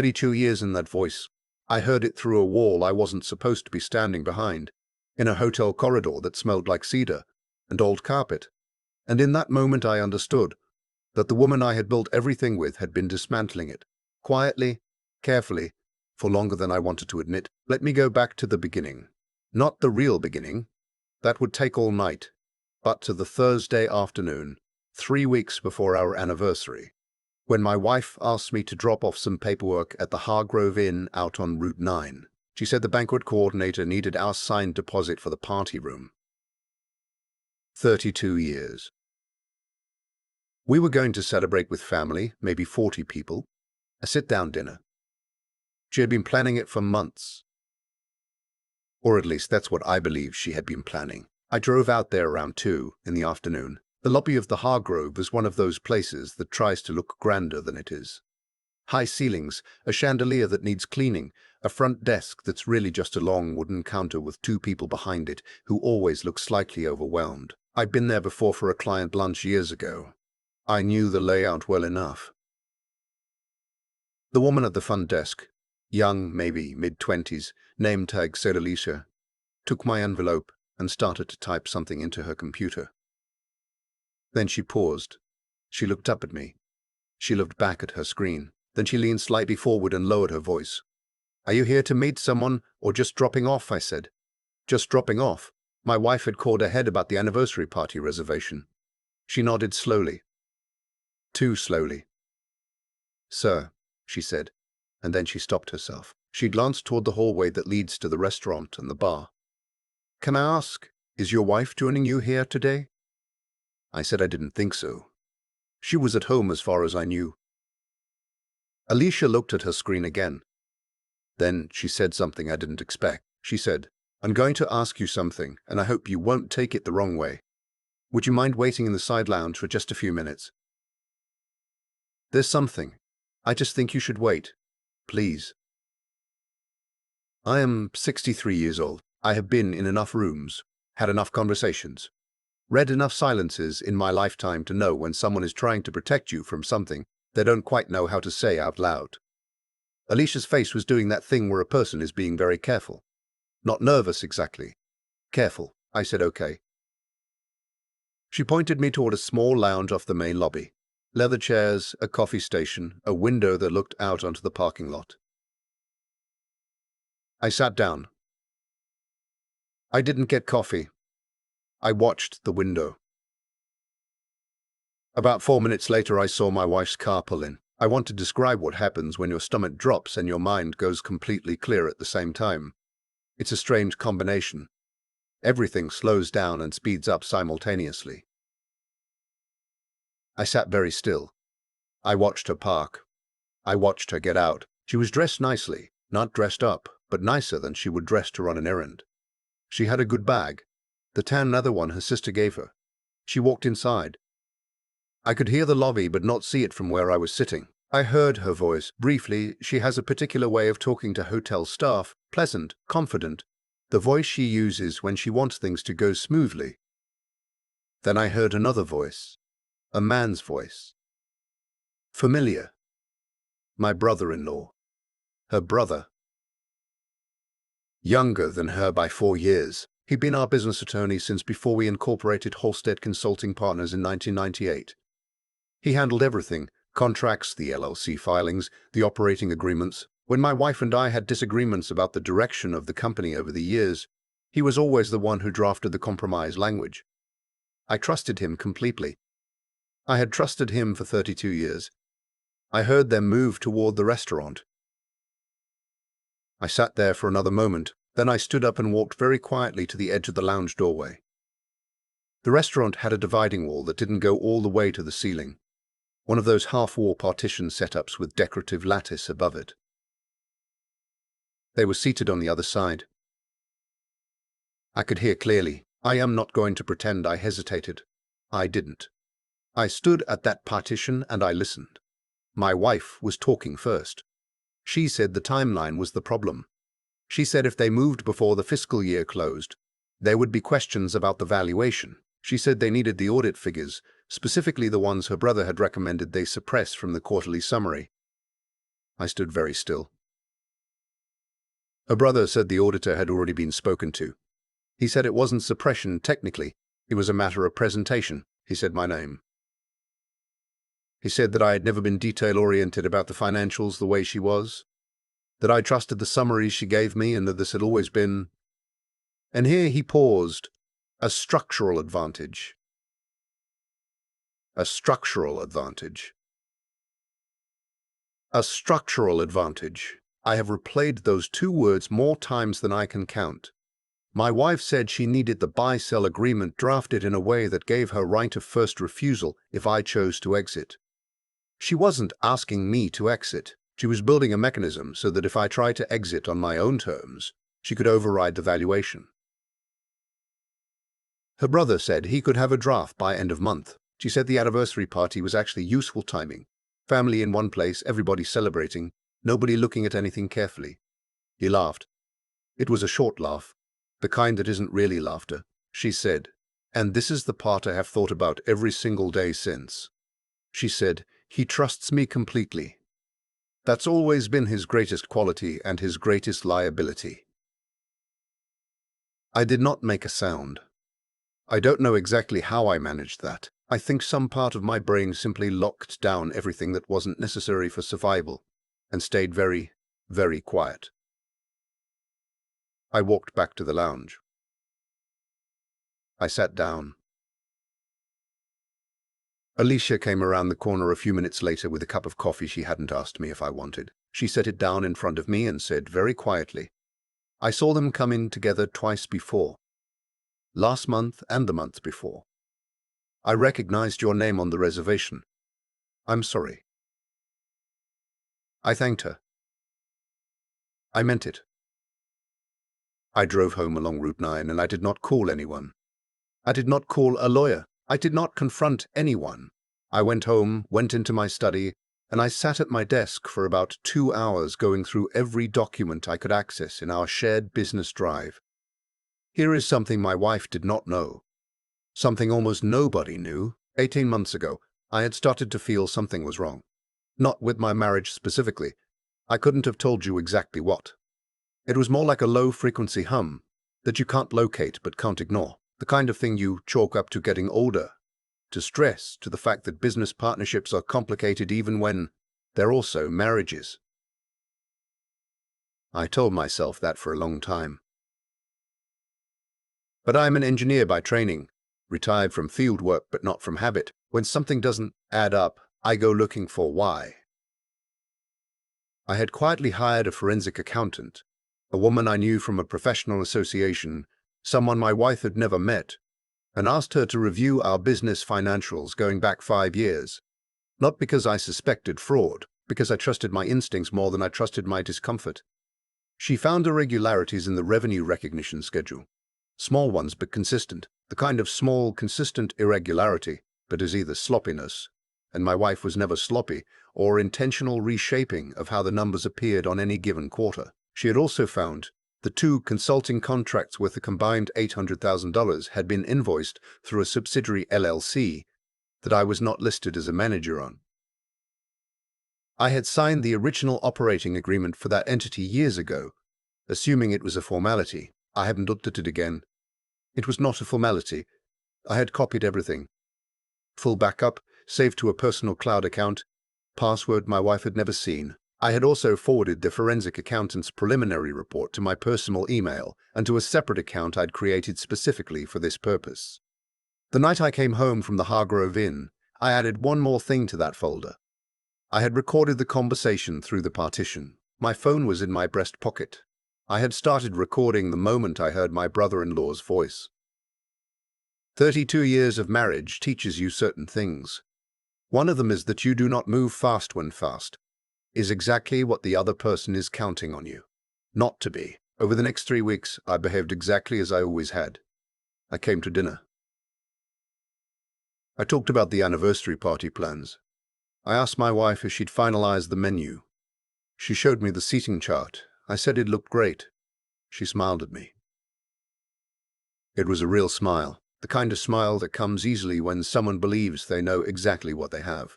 32 years in that voice. I heard it through a wall I wasn't supposed to be standing behind, in a hotel corridor that smelled like cedar and old carpet. And in that moment I understood that the woman I had built everything with had been dismantling it, quietly, carefully, for longer than I wanted to admit. Let me go back to the beginning. Not the real beginning. That would take all night. But to the Thursday afternoon, 3 weeks before our anniversary, when my wife asked me to drop off some paperwork at the Hargrove Inn out on Route 9. She said the banquet coordinator needed our signed deposit for the party room. 32 years. We were going to celebrate with family, maybe 40 people, a sit-down dinner. She had been planning it for months. Or at least that's what I believe she had been planning. I drove out there around 2 in the afternoon. The lobby of the Hargrove is one of those places that tries to look grander than it is. High ceilings, a chandelier that needs cleaning, a front desk that's really just a long wooden counter with 2 people behind it who always look slightly overwhelmed. I'd been there before for a client lunch years ago. I knew the layout well enough. The woman at the front desk, young, maybe mid-20s, name tag said Alicia, took my envelope and started to type something into her computer. Then she paused. She looked up at me. She looked back at her screen. Then she leaned slightly forward and lowered her voice. "Are you here to meet someone or just dropping off?" I said. "Just dropping off." My wife had called ahead about the anniversary party reservation. She nodded slowly. Too slowly. "Sir," she said, and then she stopped herself. She glanced toward the hallway that leads to the restaurant and the bar. "Can I ask, is your wife joining you here today?" I said I didn't think so. She was at home as far as I knew. Alicia looked at her screen again. Then she said something I didn't expect. She said, "I'm going to ask you something, and I hope you won't take it the wrong way. Would you mind waiting in the side lounge for just a few minutes? There's something. I just think you should wait. Please." I am 63 years old. I have been in enough rooms, had enough conversations, read enough silences in my lifetime to know when someone is trying to protect you from something they don't quite know how to say out loud. Alicia's face was doing that thing where a person is being very careful. Not nervous exactly. Careful. I said okay. She pointed me toward a small lounge off the main lobby. Leather chairs, a coffee station, a window that looked out onto the parking lot. I sat down. I didn't get coffee. I watched the window. About 4 minutes later, I saw my wife's car pull in. I want to describe what happens when your stomach drops and your mind goes completely clear at the same time. It's a strange combination. Everything slows down and speeds up simultaneously. I sat very still. I watched her park. I watched her get out. She was dressed nicely, not dressed up, but nicer than she would dress to run an errand. She had a good bag, the tan leather one her sister gave her. She walked inside. I could hear the lobby but not see it from where I was sitting. I heard her voice. Briefly, she has a particular way of talking to hotel staff, pleasant, confident, the voice she uses when she wants things to go smoothly. Then I heard another voice, a man's voice. Familiar. My brother-in-law. Her brother. Younger than her by 4 years. He'd been our business attorney since before we incorporated Halstead Consulting Partners in 1998. He handled everything, contracts, the LLC filings, the operating agreements. When my wife and I had disagreements about the direction of the company over the years, he was always the one who drafted the compromise language. I trusted him completely. I had trusted him for 32 years. I heard them move toward the restaurant. I sat there for another moment, then I stood up and walked very quietly to the edge of the lounge doorway. The restaurant had a dividing wall that didn't go all the way to the ceiling, one of those half-wall partition setups with decorative lattice above it. They were seated on the other side. I could hear clearly. I am not going to pretend I hesitated. I didn't. I stood at that partition and I listened. My wife was talking first. She said the timeline was the problem. She said if they moved before the fiscal year closed, there would be questions about the valuation. She said they needed the audit figures, specifically the ones her brother had recommended they suppress from the quarterly summary. I stood very still. Her brother said the auditor had already been spoken to. He said it wasn't suppression technically, it was a matter of presentation. He said my name. He said that I had never been detail-oriented about the financials the way she was, that I trusted the summaries she gave me and that this had always been, and here he paused, a structural advantage. A structural advantage. A structural advantage. I have replayed those two words more times than I can count. My wife said she needed the buy-sell agreement drafted in a way that gave her right of first refusal if I chose to exit. She wasn't asking me to exit. She was building a mechanism so that if I tried to exit on my own terms, she could override the valuation. Her brother said he could have a draft by end of month. She said the anniversary party was actually useful timing. Family in one place, everybody celebrating, nobody looking at anything carefully. He laughed. It was a short laugh, the kind that isn't really laughter. She said, and this is the part I have thought about every single day since. She said, he trusts me completely. That's always been his greatest quality and his greatest liability. I did not make a sound. I don't know exactly how I managed that. I think some part of my brain simply locked down everything that wasn't necessary for survival and stayed very, very quiet. I walked back to the lounge. I sat down. Alicia came around the corner a few minutes later with a cup of coffee she hadn't asked me if I wanted. She set it down in front of me and said very quietly, I saw them come in together twice before. Last month and the month before. I recognized your name on the reservation. I'm sorry. I thanked her. I meant it. I drove home along Route 9 and I did not call anyone. I did not call a lawyer. I did not confront anyone. I went home, went into my study, and I sat at my desk for about 2 hours going through every document I could access in our shared business drive. Here is something my wife did not know. Something almost nobody knew. 18 months ago, I had started to feel something was wrong. Not with my marriage specifically. I couldn't have told you exactly what. It was more like a low-frequency hum that you can't locate but can't ignore. The kind of thing you chalk up to getting older, to stress, to the fact that business partnerships are complicated even when they're also marriages. I told myself that for a long time. But I'm an engineer by training, retired from field work but not from habit. When something doesn't add up, I go looking for why. I had quietly hired a forensic accountant, a woman I knew from a professional association, someone my wife had never met, and asked her to review our business financials going back 5 years. Not because I suspected fraud, because I trusted my instincts more than I trusted my discomfort. She found irregularities in the revenue recognition schedule. Small ones but consistent. The kind of small, consistent irregularity that is either sloppiness, and my wife was never sloppy, or intentional reshaping of how the numbers appeared on any given quarter. She had also found the 2 consulting contracts worth a combined $800,000 had been invoiced through a subsidiary LLC that I was not listed as a manager on. I had signed the original operating agreement for that entity years ago, assuming it was a formality. I hadn't looked at it again. It was not a formality. I had copied everything. Full backup, saved to a personal cloud account, password my wife had never seen. I had also forwarded the forensic accountant's preliminary report to my personal email and to a separate account I'd created specifically for this purpose. The night I came home from the Hargrove Inn, I added one more thing to that folder. I had recorded the conversation through the partition. My phone was in my breast pocket. I had started recording the moment I heard my brother-in-law's voice. 32 years of marriage teaches you certain things. One of them is that you do not move fast when fast is exactly what the other person is counting on you not to be. Over the next 3 weeks, I behaved exactly as I always had. I came to dinner. I talked about the anniversary party plans. I asked my wife if she'd finalized the menu. She showed me the seating chart. I said it looked great. She smiled at me. It was a real smile, the kind of smile that comes easily when someone believes they know exactly what they have.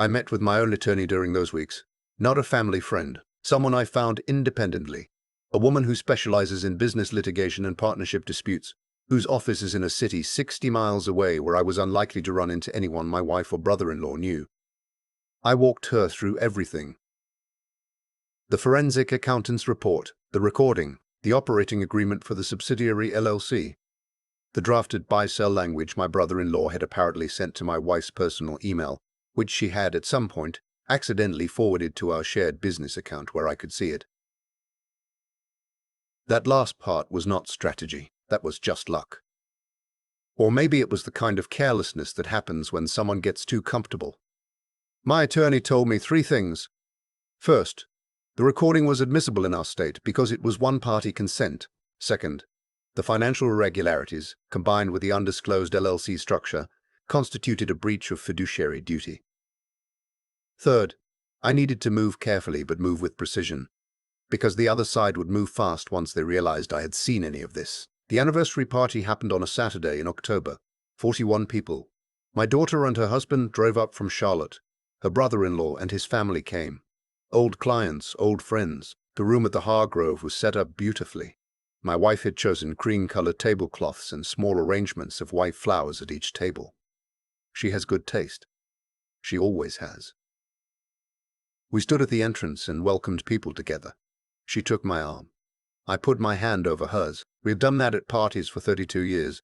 I met with my own attorney during those weeks. Not a family friend, someone I found independently. A woman who specializes in business litigation and partnership disputes, whose office is in a city 60 miles away where I was unlikely to run into anyone my wife or brother-in-law knew. I walked her through everything. The forensic accountant's report, the recording, the operating agreement for the subsidiary LLC, the drafted buy-sell language my brother-in-law had apparently sent to my wife's personal email, which she had at some point accidentally forwarded to our shared business account where I could see it. That last part was not strategy, that was just luck. Or maybe it was the kind of carelessness that happens when someone gets too comfortable. My attorney told me 3 things. First, the recording was admissible in our state because it was one-party consent. Second, the financial irregularities, combined with the undisclosed LLC structure, constituted a breach of fiduciary duty. Third, I needed to move carefully but move with precision, because the other side would move fast once they realized I had seen any of this. The anniversary party happened on a Saturday in October. 41 people. My daughter and her husband drove up from Charlotte. Her brother-in-law and his family came. Old clients, old friends. The room at the Hargrove was set up beautifully. My wife had chosen cream-colored tablecloths and small arrangements of white flowers at each table. She has good taste. She always has. We stood at the entrance and welcomed people together. She took my arm. I put my hand over hers. We have done that at parties for 32 years.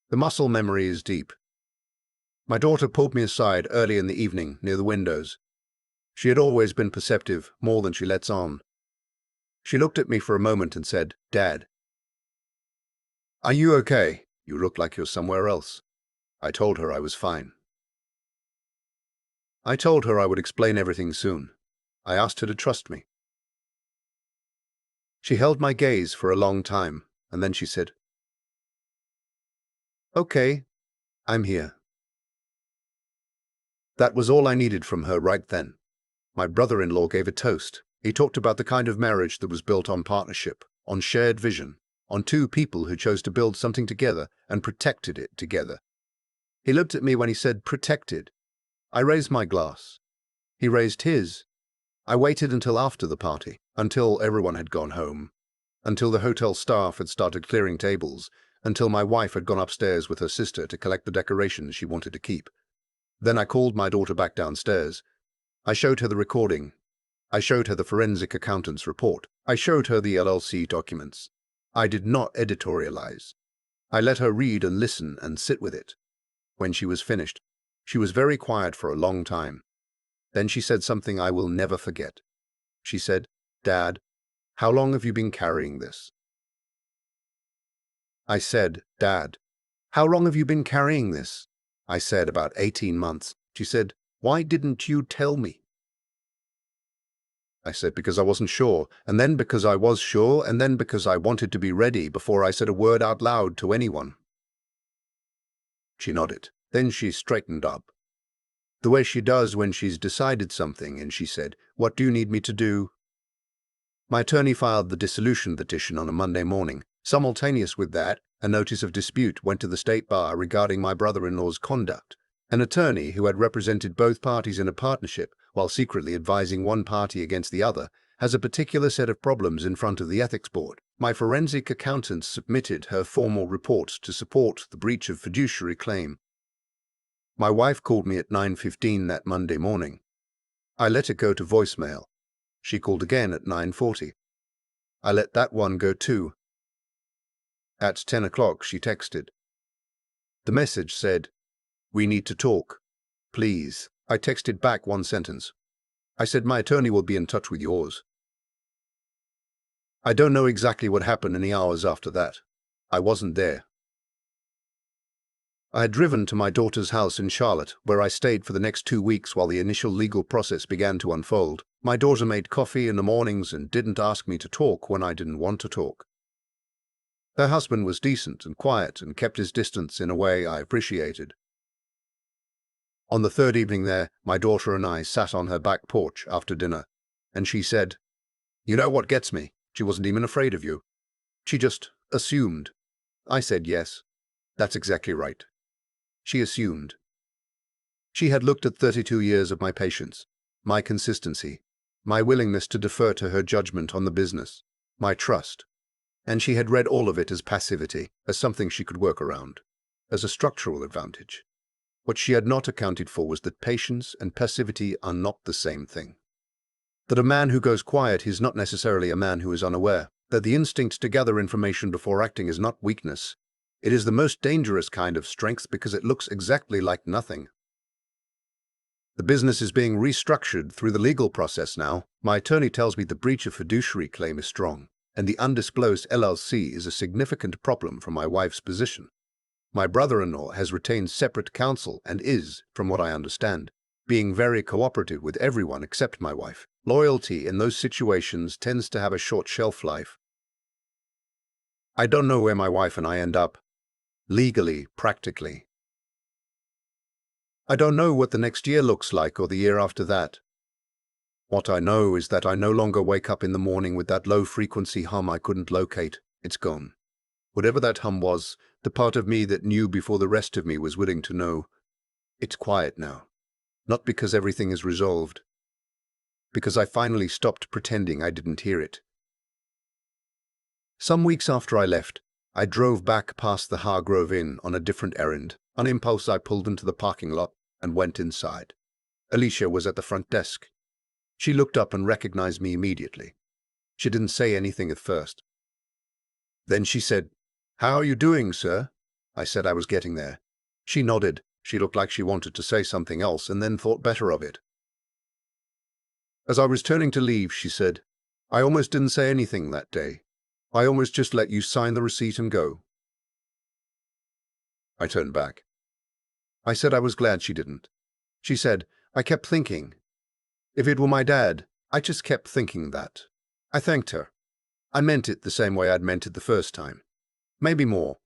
The muscle memory is deep. My daughter pulled me aside early in the evening near the windows. She had always been perceptive, more than she lets on. She looked at me for a moment and said, "Dad, are you okay? You look like you're somewhere else." I told her I was fine. I told her I would explain everything soon. I asked her to trust me. She held my gaze for a long time, and then she said, "Okay, I'm here." That was all I needed from her right then. My brother-in-law gave a toast. He talked about the kind of marriage that was built on partnership, on shared vision, on 2 people who chose to build something together and protected it together. He looked at me when he said protected. I raised my glass. He raised his. I waited until after the party, until everyone had gone home, until the hotel staff had started clearing tables, until my wife had gone upstairs with her sister to collect the decorations she wanted to keep. Then I called my daughter back downstairs. I showed her the recording. I showed her the forensic accountant's report. I showed her the LLC documents. I did not editorialize. I let her read and listen and sit with it. When she was finished, she was very quiet for a long time. Then she said something I will never forget. She said, "Dad, how long have you been carrying this?" I said, "Dad, how long have you been carrying this?" I said, "About 18 months. She said, "Why didn't you tell me?" I said, "Because I wasn't sure, and then because I was sure, and then because I wanted to be ready before I said a word out loud to anyone." She nodded. Then she straightened up, the way she does when she's decided something, and she said, "What do you need me to do?" My attorney filed the dissolution petition on a Monday morning. Simultaneous with that, a notice of dispute went to the state bar regarding my brother-in-law's conduct. An attorney who had represented both parties in a partnership while secretly advising one party against the other has a particular set of problems in front of the ethics board. My forensic accountant submitted her formal report to support the breach of fiduciary claim. My wife called me at 9:15 that Monday morning. I let it go to voicemail. She called again at 9:40. I let that one go too. At 10 o'clock she texted. The message said, "We need to talk. Please." I texted back one sentence. I said, "My attorney will be in touch with yours." I don't know exactly what happened in the hours after that. I wasn't there. I had driven to my daughter's house in Charlotte, where I stayed for the next 2 weeks while the initial legal process began to unfold. My daughter made coffee in the mornings and didn't ask me to talk when I didn't want to talk. Her husband was decent and quiet and kept his distance in a way I appreciated. On the 3rd evening there, my daughter and I sat on her back porch after dinner, and she said, "You know what gets me? She wasn't even afraid of you. She just assumed." I said, "Yes, that's exactly right. She assumed." She had looked at 32 years of my patience, my consistency, my willingness to defer to her judgment on the business, my trust, and she had read all of it as passivity, as something she could work around, as a structural advantage. What she had not accounted for was that patience and passivity are not the same thing. That a man who goes quiet is not necessarily a man who is unaware, that the instinct to gather information before acting is not weakness. It is the most dangerous kind of strength because it looks exactly like nothing. The business is being restructured through the legal process now. My attorney tells me the breach of fiduciary claim is strong, and the undisclosed LLC is a significant problem from my wife's position. My brother-in-law has retained separate counsel and is, from what I understand, being very cooperative with everyone except my wife. Loyalty in those situations tends to have a short shelf life. I don't know where my wife and I end up, legally, practically. I don't know what the next year looks like or the year after that. What I know is that I no longer wake up in the morning with that low-frequency hum I couldn't locate. It's gone. Whatever that hum was, the part of me that knew before the rest of me was willing to know, it's quiet now. Not because everything is resolved, because I finally stopped pretending I didn't hear it. Some weeks after I left, I drove back past the Hargrove Inn on a different errand. On impulse, I pulled into the parking lot and went inside. Alicia was at the front desk. She looked up and recognized me immediately. She didn't say anything at first. Then she said, "How are you doing, sir?" I said I was getting there. She nodded. She looked like she wanted to say something else and then thought better of it. As I was turning to leave, she said, "I almost didn't say anything that day. I almost just let you sign the receipt and go." I turned back. I said I was glad she didn't. She said, "I kept thinking. If it were my dad, I just kept thinking that." I thanked her. I meant it the same way I'd meant it the first time. Maybe more.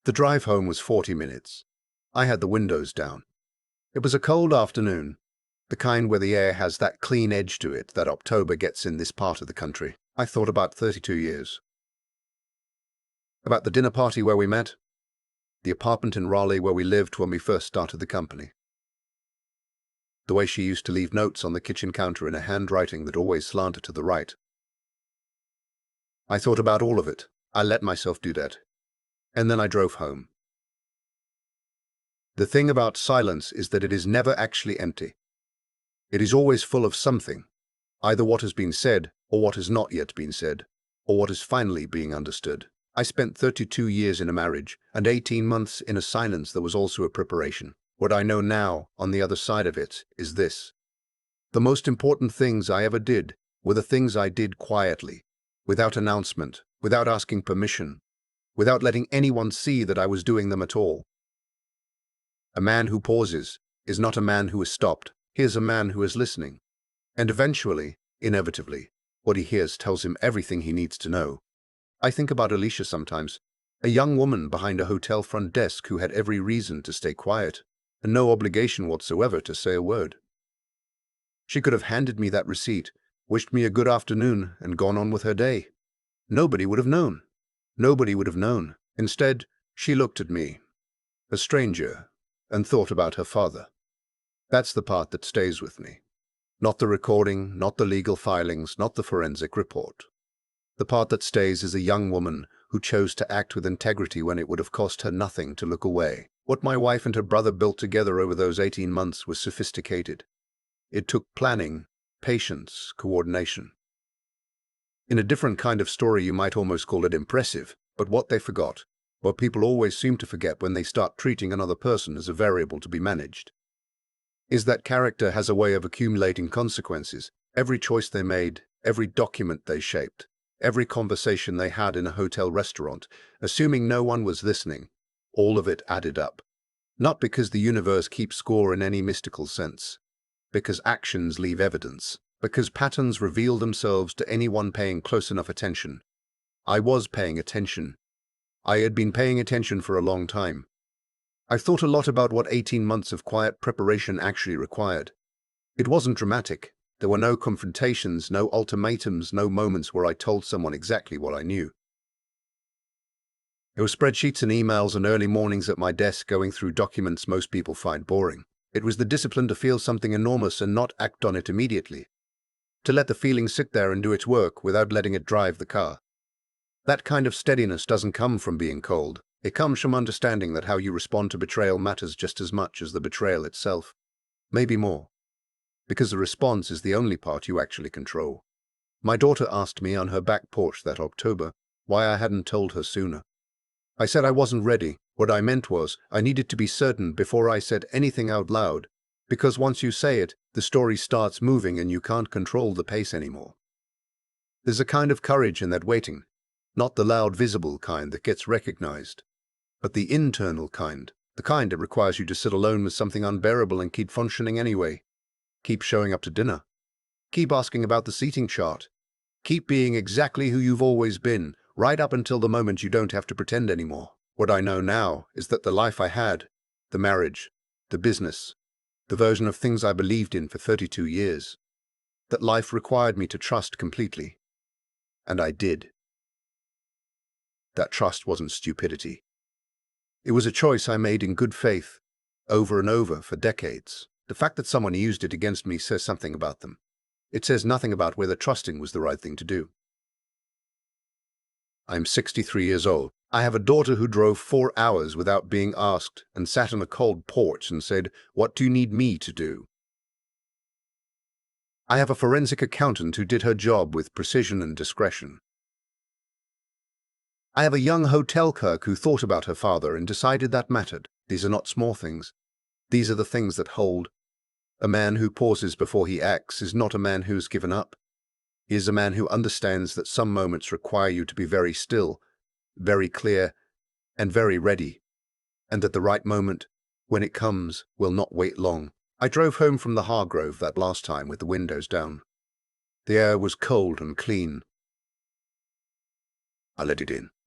The drive home was 40 minutes. I had the windows down. It was a cold afternoon, the kind where the air has that clean edge to it that October gets in this part of the country. I thought about 32 years. About the dinner party where we met, the apartment in Raleigh where we lived when we first started the company. The way she used to leave notes on the kitchen counter in a handwriting that always slanted to the right. I thought about all of it. I let myself do that. And then I drove home. The thing about silence is that it is never actually empty. It is always full of something, either what has been said or what has not yet been said, or what is finally being understood. I spent 32 years in a marriage and 18 months in a silence that was also a preparation. What I know now, on the other side of it, is this. The most important things I ever did were the things I did quietly, without announcement, without asking permission, without letting anyone see that I was doing them at all. A man who pauses is not a man who is stopped. He is a man who is listening. And eventually, inevitably, what he hears tells him everything he needs to know. I think about Alicia sometimes, a young woman behind a hotel front desk who had every reason to stay quiet and no obligation whatsoever to say a word. She could have handed me that receipt, wished me a good afternoon, and gone on with her day. Nobody would have known. Nobody would have known. Instead, she looked at me, a stranger, and thought about her father. That's the part that stays with me. Not the recording, not the legal filings, not the forensic report. The part that stays is a young woman who chose to act with integrity when it would have cost her nothing to look away. What my wife and her brother built together over those 18 months was sophisticated. It took planning, patience, coordination. In a different kind of story, you might almost call it impressive, but what they forgot, what people always seem to forget when they start treating another person as a variable to be managed, is that character has a way of accumulating consequences. Every choice they made, every document they shaped, every conversation they had in a hotel restaurant, assuming no one was listening, all of it added up. Not because the universe keeps score in any mystical sense, because actions leave evidence, because patterns reveal themselves to anyone paying close enough attention. I was paying attention. I had been paying attention for a long time. I've thought a lot about what 18 months of quiet preparation actually required. It wasn't dramatic. There were no confrontations, no ultimatums, no moments where I told someone exactly what I knew. It was spreadsheets and emails and early mornings at my desk going through documents most people find boring. It was the discipline to feel something enormous and not act on it immediately. To let the feeling sit there and do its work without letting it drive the car. That kind of steadiness doesn't come from being cold. It comes from understanding that how you respond to betrayal matters just as much as the betrayal itself. Maybe more. Because the response is the only part you actually control. My daughter asked me on her back porch that October why I hadn't told her sooner. I said I wasn't ready. What I meant was I needed to be certain before I said anything out loud, because once you say it, the story starts moving and you can't control the pace anymore. There's a kind of courage in that waiting, not the loud visible kind that gets recognized, but the internal kind, the kind that requires you to sit alone with something unbearable and keep functioning anyway. Keep showing up to dinner. Keep asking about the seating chart. Keep being exactly who you've always been, right up until the moment you don't have to pretend anymore. What I know now is that the life I had, the marriage, the business, the version of things I believed in for 32 years, that life required me to trust completely. And I did. That trust wasn't stupidity. It was a choice I made in good faith, over and over for decades. The fact that someone used it against me says something about them. It says nothing about whether trusting was the right thing to do. I'm 63 years old. I have a daughter who drove 4 hours without being asked and sat on a cold porch and said, "What do you need me to do?" I have a forensic accountant who did her job with precision and discretion. I have a young hotel clerk who thought about her father and decided that mattered. These are not small things. These are the things that hold. A man who pauses before he acts is not a man who's given up. He is a man who understands that some moments require you to be very still, very clear, and very ready, and that the right moment, when it comes, will not wait long. I drove home from the Hargrove that last time with the windows down. The air was cold and clean. I let it in.